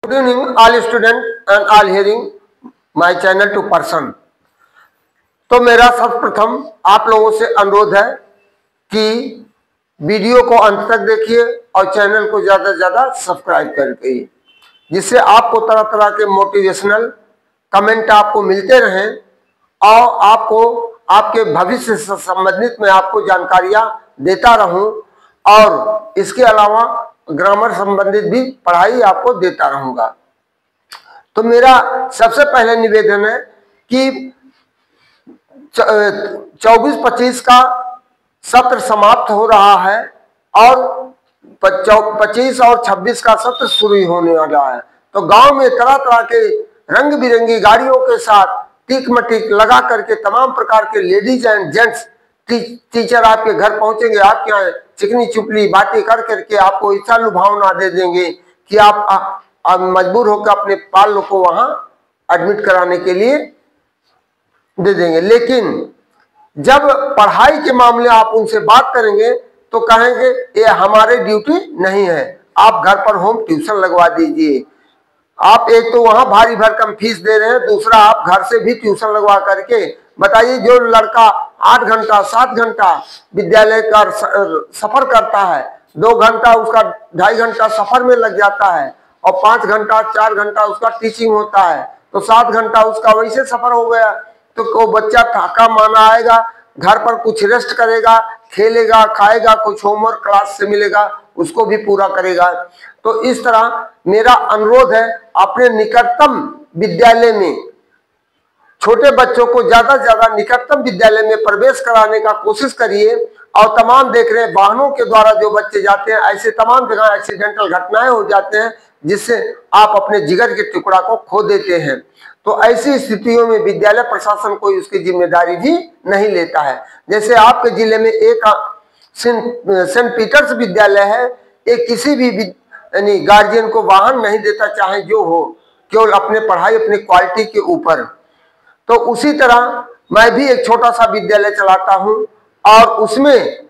Good evening all students and all hearing my channel to person। तो मेरा सर्वप्रथम आप लोगों से अनुरोध है कि वीडियो को अंत तक देखिए और चैनल को ज़्यादा से ज़्यादा सब्सक्राइब करके, जिससे आपको तरह तरह के मोटिवेशनल कमेंट आपको मिलते रहें और आपको आपके भविष्य से संबंधित मैं आपको जानकारियाँ देता रहूं और इसके अलावा ग्रामर संबंधित भी पढ़ाई आपको देता रहूंगा। तो मेरा सबसे पहले निवेदन है कि 24-25 का सत्र समाप्त हो रहा है और 25 और 26 का सत्र शुरू होने वाला है। तो गांव में तरह तरह के रंग बिरंगी गाड़ियों के साथ टिक मटिक लगा करके तमाम प्रकार के लेडीज एंड जेंट्स टीचर आपके घर पहुंचेंगे, आपके यहाँ चिकनी चुपली बातें कर करके आपको इच्छा लुभावना दे देंगे कि आप मजबूर होकर अपने बालों को वहां एडमिट कराने के लिए दे देंगे। लेकिन जब पढ़ाई के मामले आप उनसे बात करेंगे तो कहेंगे ये हमारे ड्यूटी नहीं है, आप घर पर होम ट्यूशन लगवा दीजिए। आप एक तो वहां भारी भरकम फीस दे रहे हैं, दूसरा आप घर से भी ट्यूशन लगवा करके बताइए। जो लड़का 8 घंटा 7 घंटा विद्यालय का सफर करता है, 2 घंटा उसका 2.5 घंटा सफर में लग जाता है और 5 घंटा 4 घंटा उसका टीचिंग होता है, तो 7 घंटा उसका वैसे सफर हो गया। तो वो बच्चा थका माना आएगा, घर पर कुछ रेस्ट करेगा, खेलेगा, खाएगा, कुछ होमवर्क क्लास से मिलेगा उसको भी पूरा करेगा। तो इस तरह मेरा अनुरोध है, अपने निकटतम विद्यालय में छोटे बच्चों को ज्यादा से ज्यादा निकटतम विद्यालय में प्रवेश कराने का कोशिश करिए। और तमाम देख रहे हैं वाहनों के द्वारा जो बच्चे जाते हैं, ऐसे तमाम जगह एक्सीडेंटल घटनाएं हो जाते हैं जिससे आप अपने जिगर के टुकड़ा को खो देते हैं। तो ऐसी स्थितियों में विद्यालय प्रशासन कोई उसकी जिम्मेदारी भी नहीं लेता है। जैसे आपके जिले में एक सेंट पीटर्स विद्यालय है, एक किसी भी यानी गार्जियन को वाहन नहीं देता, चाहे जो हो, केवल अपने पढ़ाई अपने क्वालिटी के ऊपर। तो उसी तरह मैं भी एक छोटा सा विद्यालय चलाता हूं और उसमें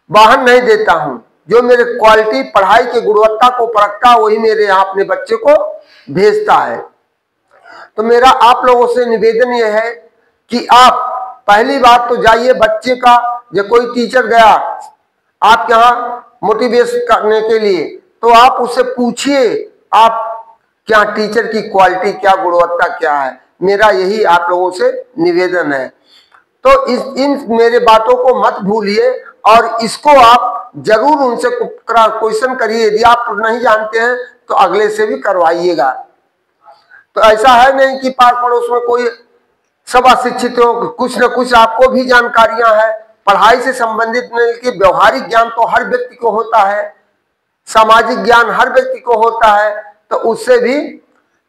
वाहन नहीं देता हूं। जो मेरे क्वालिटी पढ़ाई की गुणवत्ता को परखता वही मेरे यहाँ अपने बच्चे को भेजता है। तो मेरा आप लोगों से निवेदन यह है कि आप पहली बात तो जाइए बच्चे का, जब कोई टीचर गया आप यहाँ मोटिवेट करने के लिए, तो आप उससे पूछिए आप क्या टीचर की क्वालिटी क्या गुणवत्ता क्या है। मेरा यही आप लोगों से निवेदन है। तो इन मेरे बातों को मत भूलिए और इसको आप जरूर उनसे क्वेश्चन करिए। यदि आप नहीं जानते हैं तो अगले से भी करवाइएगा। तो ऐसा है नहीं कि पास पड़ोस में कोई सब अशिक्षित हो, कुछ न कुछ आपको भी जानकारियां हैं। पढ़ाई से संबंधित नहीं कि व्यवहारिक ज्ञान तो हर व्यक्ति को होता है, सामाजिक ज्ञान हर व्यक्ति को होता है। तो उससे भी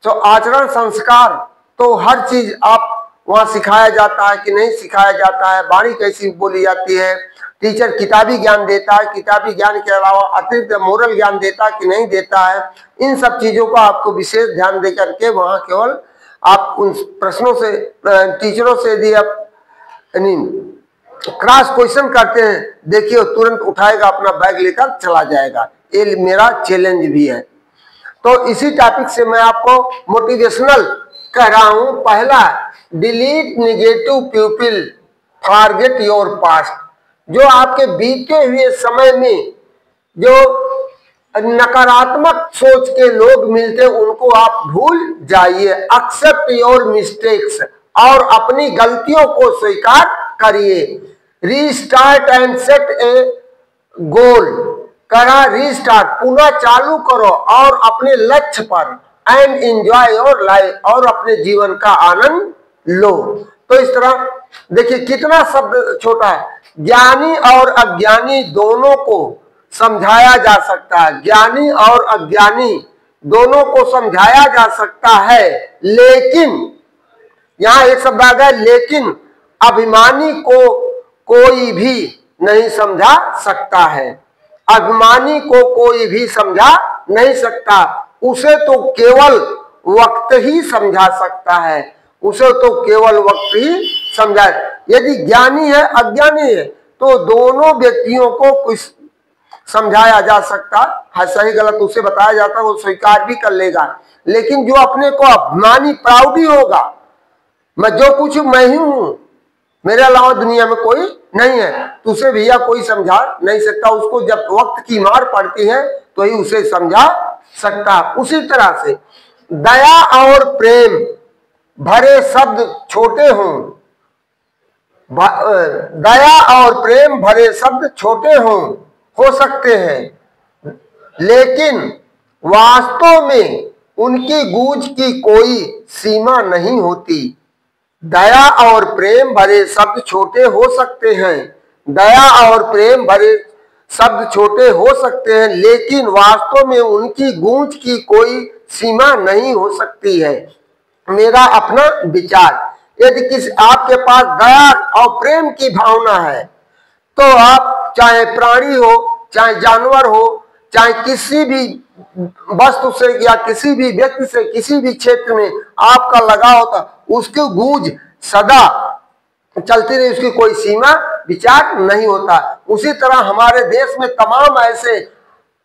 तो आचरण संस्कार तो हर चीज आप वहां सिखाया जाता है कि नहीं सिखाया जाता है, वाणी कैसी बोली जाती है, टीचर किताबी ज्ञान देता है, किताबी ज्ञान के अलावा अतिरिक्त मोरल ज्ञान देता है कि नहीं देता है। इन सब चीजों को आपको विशेष ध्यान दे करके वहां केवल आप उन प्रश्नों से टीचरों से यदि आप क्रॉस क्वेश्चन करते हैं, देखिए तुरंत उठाएगा अपना बैग लेकर चला जाएगा। ये मेरा चैलेंज भी है। तो इसी टॉपिक से मैं आपको मोटिवेशनल कह रहा हूं। पहला, delete negative people, forget your past. जो आपके बीते हुए समय में जो नकारात्मक सोच के लोग मिलते उनको आप भूल जाइए। एक्सेप्ट योर मिस्टेक्स, और अपनी गलतियों को स्वीकार करिए। रीस्टार्ट एंड सेट ए गोल, करा रीस्टार्ट, पुनः चालू करो और अपने लक्ष्य पर एंड एंजॉय योर लाइफ, और अपने जीवन का आनंद लो। तो इस तरह देखिए कितना शब्द छोटा है। ज्ञानी और अज्ञानी दोनों को समझाया जा सकता है, ज्ञानी और अज्ञानी दोनों को समझाया जा सकता है, लेकिन यहां एक शब्द आ गया लेकिन, अभिमानी को कोई भी नहीं समझा सकता है। अभिमानी को कोई भी समझा नहीं सकता, उसे तो केवल वक्त ही समझा सकता है, उसे तो केवल वक्त ही समझाए। यदि ज्ञानी है अज्ञानी है तो दोनों व्यक्तियों को कुछ समझाया जा सकता है, सही गलत उसे बताया जाता, वो स्वीकार भी कर लेगा। लेकिन जो अपने को अभिमानी प्राउडी होगा, मैं जो कुछ मैं ही हूं, मेरे अलावा दुनिया में कोई नहीं है, तो उसे भैया कोई समझा नहीं सकता। उसको जब वक्त की मार पड़ती है तो ही उसे समझा सकता। उसी तरह से दया और प्रेम भरे शब्द छोटे हों, दया और प्रेम भरे शब्द छोटे हों हो सकते हैं, लेकिन वास्तव में उनकी गूंज की कोई सीमा नहीं होती। दया और प्रेम भरे शब्द छोटे हो सकते हैं, दया और प्रेम भरे शब्द छोटे हो सकते हैं, लेकिन वास्तव में उनकी गूंज की कोई सीमा नहीं हो सकती है। मेरा अपना विचार, यदि किसी आपके पास दया और प्रेम की भावना है तो आप चाहे प्राणी हो, चाहे जानवर हो, चाहे किसी भी वस्तु से या किसी भी व्यक्ति से किसी भी क्षेत्र में आपका लगाव होता, उसकी गूंज सदा चलती रही, उसकी कोई सीमा विचार नहीं होता। उसी तरह हमारे देश में तमाम ऐसे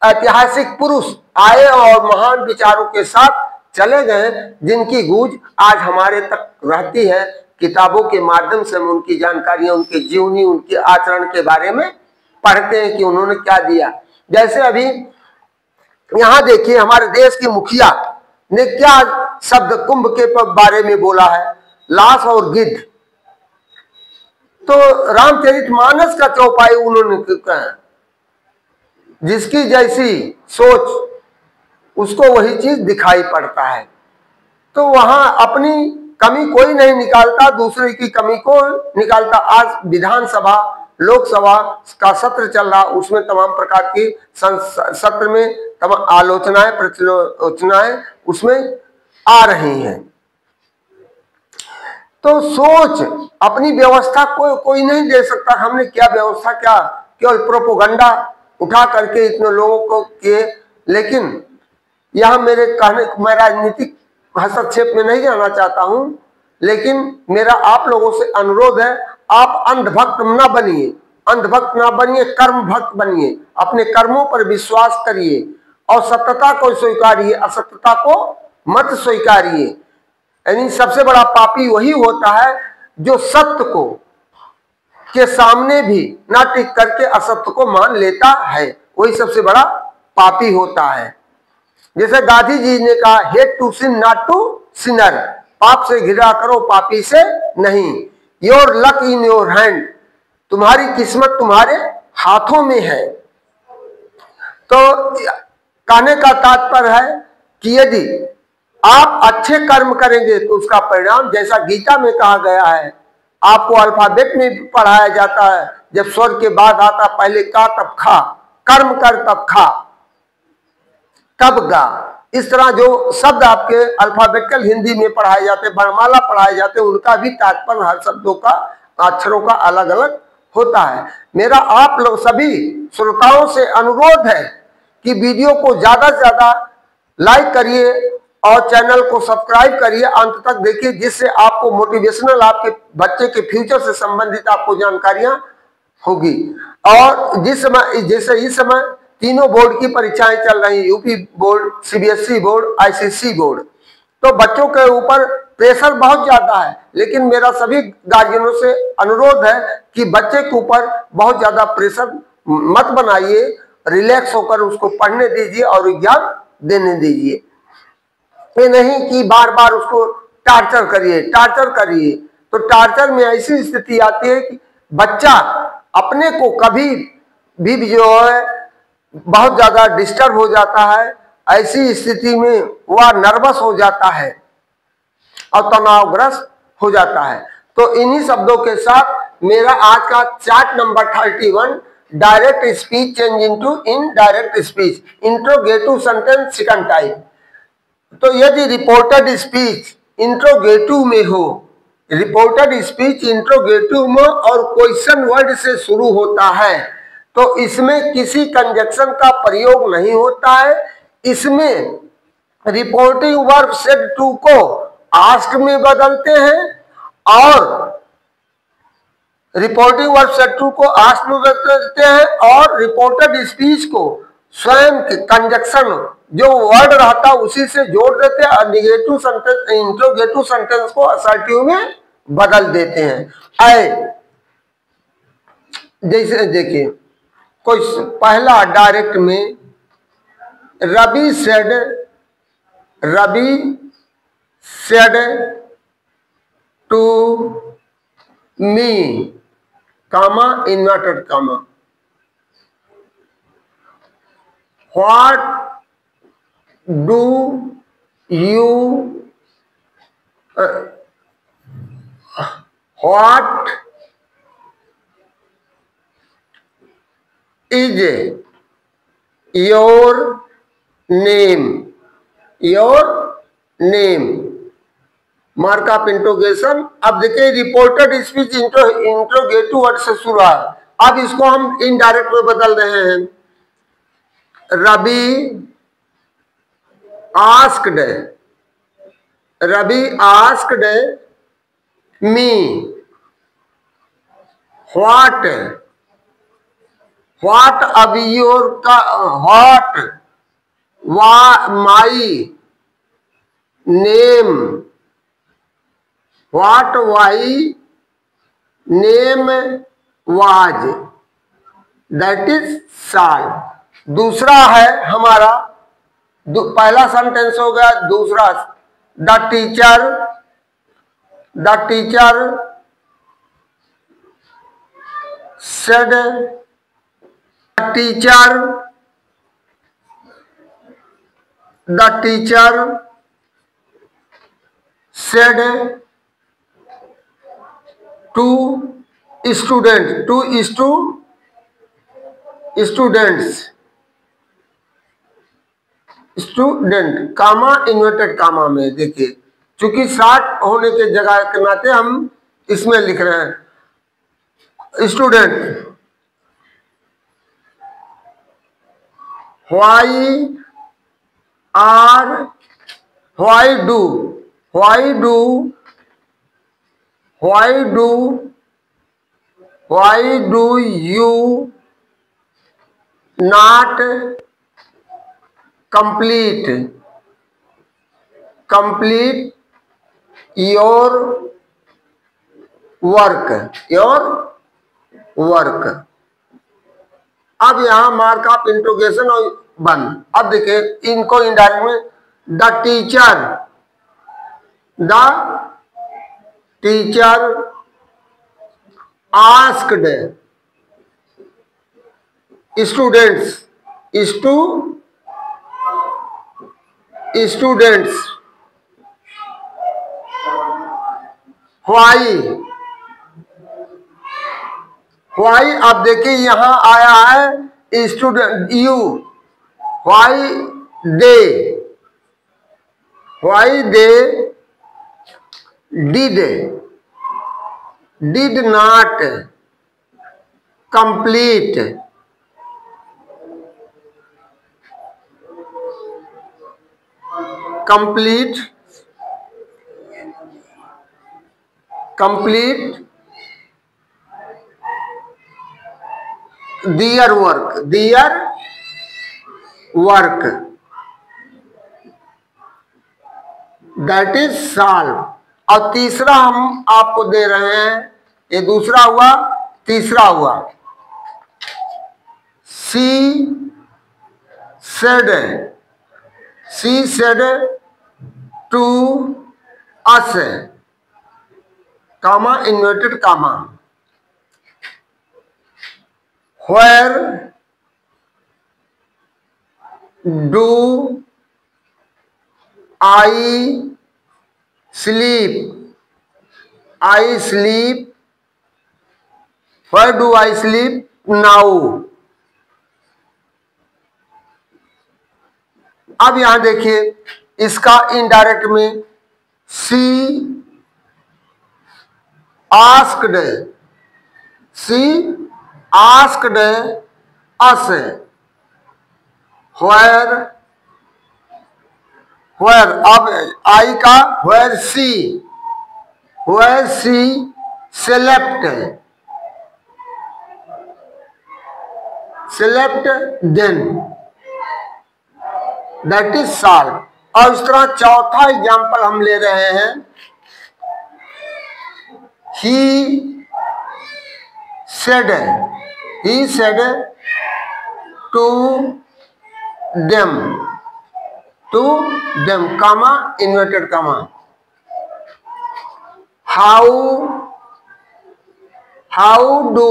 ऐतिहासिक पुरुष आए और महान विचारों के साथ चले गए, जिनकी गूंज आज हमारे तक रहती है। किताबों के माध्यम से हम उनकी जानकारियां, उनके जीवनी, उनके आचरण के बारे में पढ़ते हैं कि उन्होंने क्या दिया। जैसे अभी यहां देखिए, हमारे देश की मुखिया ने क्या शब्द कुंभ के बारे में बोला है, लाश और गिद्ध। तो रामचरितमानस का चौपाई उन्होंने कहा, जिसकी जैसी सोच उसको वही चीज दिखाई पड़ता है। तो वहां अपनी कमी कोई नहीं निकालता, दूसरे की कमी को निकालता। आज विधानसभा लोकसभा का सत्र चल रहा, उसमें तमाम प्रकार की सत्र में तमाम आलोचनाएं प्रत्यालोचनाएं उसमें आ रही हैं। तो सोच अपनी व्यवस्था कोई नहीं दे सकता। हमने क्या व्यवस्था, क्या केवल प्रोपोगंडा उठा करके इतने लोगों को किए। लेकिन यह मेरे कहने, मैं राजनीतिक हस्तक्षेप में नहीं जाना चाहता हूं, लेकिन मेरा आप लोगों से अनुरोध है, आप अंधभक्त न बनिए, अंधभक्त ना बनिए, कर्म भक्त बनिए। अपने कर्मों पर विश्वास करिए और सत्यता को स्वीकारिए, असत्यता को मत स्वीकारिए। यानी सबसे बड़ा पापी वही होता है जो सत्य को के सामने भी ना टिक करके असत्य को मान लेता है, वही सबसे बड़ा पापी होता है। जैसे गांधी जी ने कहा, hate to sin not to sinner, पाप से घृणा करो, पापी से नहीं। Your luck in your hand, तुम्हारी किस्मत तुम्हारे हाथों में है। तो कहने का तात्पर्य है कि यदि आप अच्छे कर्म करेंगे तो उसका परिणाम, जैसा गीता में कहा गया है, आपको अल्फाबेट में पढ़ाया जाता है, जब स्वर के बाद आता पहले का तब खा, कर्म कर तब खा तब गा। इस तरह जो शब्द आपके अल्फाबेटिकल हिंदी में पढ़ाए जाते, वर्णमाला पढ़ाए जाते, उनका भी तात्पर्य हर शब्दों का, अक्षरों का अलग अलग होता है। मेरा आप लोग सभी श्रोताओं से अनुरोध है कि वीडियो को ज्यादा से ज्यादा लाइक करिए और चैनल को सब्सक्राइब करिए, अंत तक देखिए, जिससे आपको मोटिवेशनल, आपके बच्चे के फ्यूचर से संबंधित आपको जानकारियां होगी। और जिस समय, जैसे इस समय तीनों बोर्ड की परीक्षाएं चल रही, UP board, CBSE board, ICSE board, तो बच्चों के ऊपर प्रेशर बहुत ज्यादा है। लेकिन मेरा सभी गार्जियनों से अनुरोध है कि बच्चे के ऊपर बहुत ज्यादा प्रेशर मत बनाइए, रिलैक्स होकर उसको पढ़ने दीजिए और एग्जाम देने दीजिए। ये नहीं कि बार बार उसको टार्चर करिए। तो टार्चर में ऐसी स्थिति आती है कि बच्चा अपने को कभी भी जो है बहुत ज्यादा डिस्टर्ब हो जाता है। ऐसी स्थिति में वह नर्वस हो जाता है और तनावग्रस्त हो जाता है। तो इन्हीं शब्दों के साथ मेरा आज का chart number 31, direct speech change into indirect speech, interrogative sentence second type. तो यदि रिपोर्टेड स्पीच इंट्रोगेटिव में हो, रिपोर्टेड स्पीच इंट्रोगेटिव में और क्वेश्चन वर्ड से शुरू होता है, तो इसमें किसी कंजक्शन का प्रयोग नहीं होता है। इसमें रिपोर्टिंग वर्ब सेड टू को आस्क्ड में बदलते हैं और रिपोर्टिंग वर्ब शत्रु को आस्क में बदलते हैं और रिपोर्टेड स्पीच को स्वयं के कंजक्शन जो वर्ड रहता है उसी से जोड़ देते हैं और निगेटिव सेंटेंस इंट्रोगेटिव सेंटेंस को असर्टिव में बदल देते हैं। जैसे देखिए कोई पहला डायरेक्ट में Ravi said to me comma inverted comma, what do you what is your name, mark of interrogation. अब देखिए रिपोर्टेड स्पीच इंट्रोगेटिव वर्ड से शुरू है, अब इसको हम इनडायरेक्ट में बदल रहे हैं। रवि आस्क्ड मी व्हाट अब योर का what my name, what why name was, that is साल। दूसरा है हमारा, पहला सेंटेंस हो गया, दूसरा the teacher said, the teacher said to student comma inverted comma में देखिए, चूंकि शॉर्ट होने के जगह के नाते हम इसमें लिख रहे हैं student. Why do you not complete your work? अब यहां मार्क ऑफ इंट्रोगेशन और बंद। अब देखिए इनको इनडायरेक्ट में the teacher asked students why. अब देखिए यहां आया है student you, why they did not complete their work, that is solve। और तीसरा हम आपको दे रहे हैं, ये दूसरा हुआ, तीसरा हुआ she said to us comma inverted comma, where do I sleep, where do I sleep now। अब यहां देखिए इसका इनडायरेक्ट में she asked us where अब आई का where she slept slept then, that is shall। और इस तरह चौथा एग्जाम्पल हम ले रहे हैं, he said to them, comma inverted comma, how do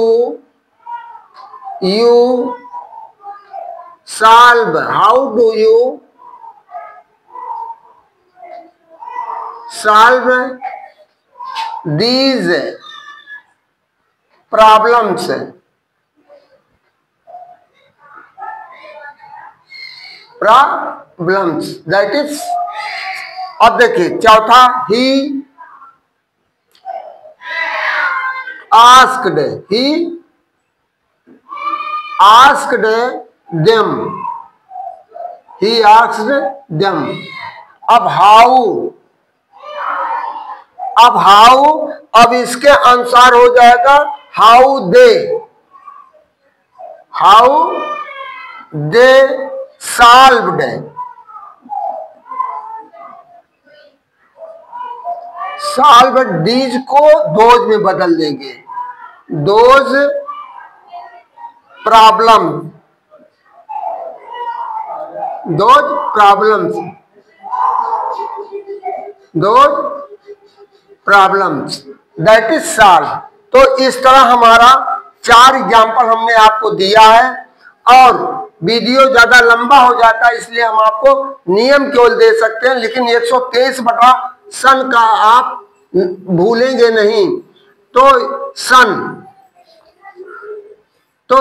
you solve these problems, that is। अब देखिए चौथा, he asked them। अब हाउ, अब इसके अनुसार हो जाएगा हाउ दे सॉल्व्ड। सॉल्व डीज को दोज में बदल देंगे, those problems that is solve. तो इस तरह हमारा 4 एग्जाम्पल हमने आपको दिया है, और वीडियो ज्यादा लंबा हो जाता है इसलिए हम आपको नियम केवल दे सकते हैं, लेकिन 123 बटा सन का आप भूलेंगे नहीं। तो सन तो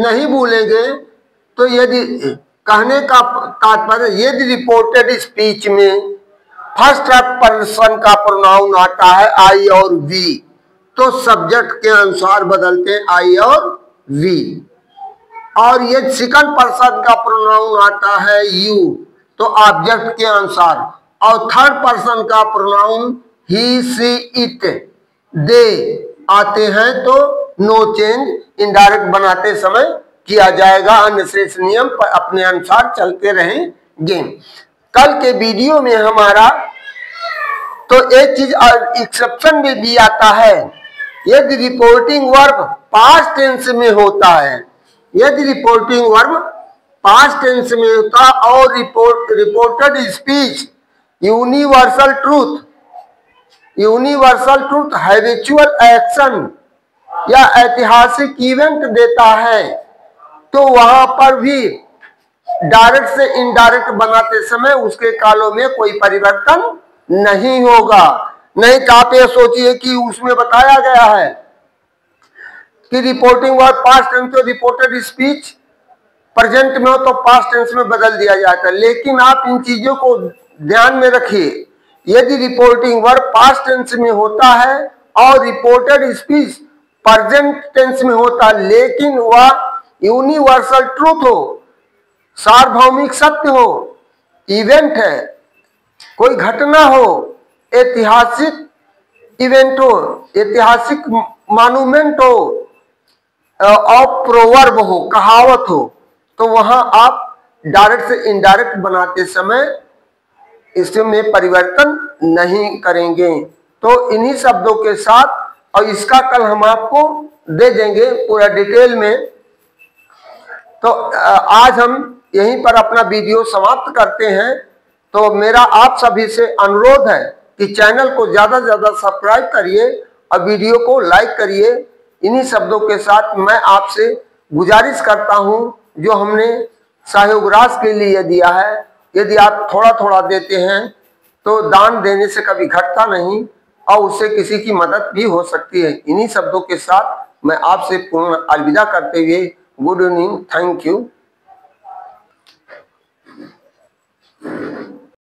नहीं भूलेंगे, तो यदि कहने का तात्पर्य, यदि रिपोर्टेड स्पीच में फर्स्ट पर्सन का प्रोनाउन आता है आई और वी, तो सब्जेक्ट के अनुसार बदलते हैं आई और वी। और ये सेकंड पर्सन का प्रोनाउन आता है यू, तो ऑब्जेक्ट के अनुसार। और थर्ड पर्सन का pronoun he see it they आते हैं, तो नो चेंज, इनडायरेक्ट बनाते समय किया जाएगा। अन्य शेष नियम पर अपने अनुसार चलते रहेंगे। कल के वीडियो में हमारा तो एक चीज एक्सेप्शन में भी आता है, यदि रिपोर्टिंग वर्ब पास्ट टेंस में होता है, यदि रिपोर्टिंग वर्ब पास्ट टेंस में होता और reported speech universal truth habitual action या ऐतिहासिक इवेंट देता है, तो वहां पर भी डायरेक्ट से इनडायरेक्ट बनाते समय उसके कालों में कोई परिवर्तन नहीं होगा। नहीं तो आप ये सोचिए कि उसमें बताया गया है कि रिपोर्टिंग वर्ब पास्ट टेंस, तो रिपोर्टेड स्पीच प्रेजेंट में हो तो पास्ट टेंस में बदल दिया जाता है। लेकिन आप इन चीजों को ध्यान में रखिए, यदि रिपोर्टिंग वर्ब पास्ट टेंस में होता है और रिपोर्टेड स्पीच प्रेजेंट टेंस में होता है, लेकिन वह यूनिवर्सल ट्रूथ हो, सार्वभौमिक सत्य हो, इवेंट है, कोई घटना हो, ऐतिहासिक इवेंट हो, ऐतिहासिक मॉन्यूमेंट हो, और प्रोवर्ब हो, कहावत हो, तो वहां आप डायरेक्ट से इनडायरेक्ट बनाते समय इसमें परिवर्तन नहीं करेंगे। तो इन्हीं शब्दों के साथ, और इसका कल हम आपको दे देंगे पूरा डिटेल में। तो आज हम यहीं पर अपना वीडियो समाप्त करते हैं। तो मेरा आप सभी से अनुरोध है कि चैनल को ज्यादा से ज्यादा सब्सक्राइब करिए और वीडियो को लाइक करिए। इन्हीं शब्दों के साथ मैं आपसे गुजारिश करता हूं, जो हमने सहयोग राशि के लिए दिया है, यदि आप थोड़ा थोड़ा देते हैं तो दान देने से कभी घटता नहीं और उससे किसी की मदद भी हो सकती है। इन्हीं शब्दों के साथ मैं आपसे पूर्ण अलविदा करते हुए गुड इवनिंग, थैंक यू।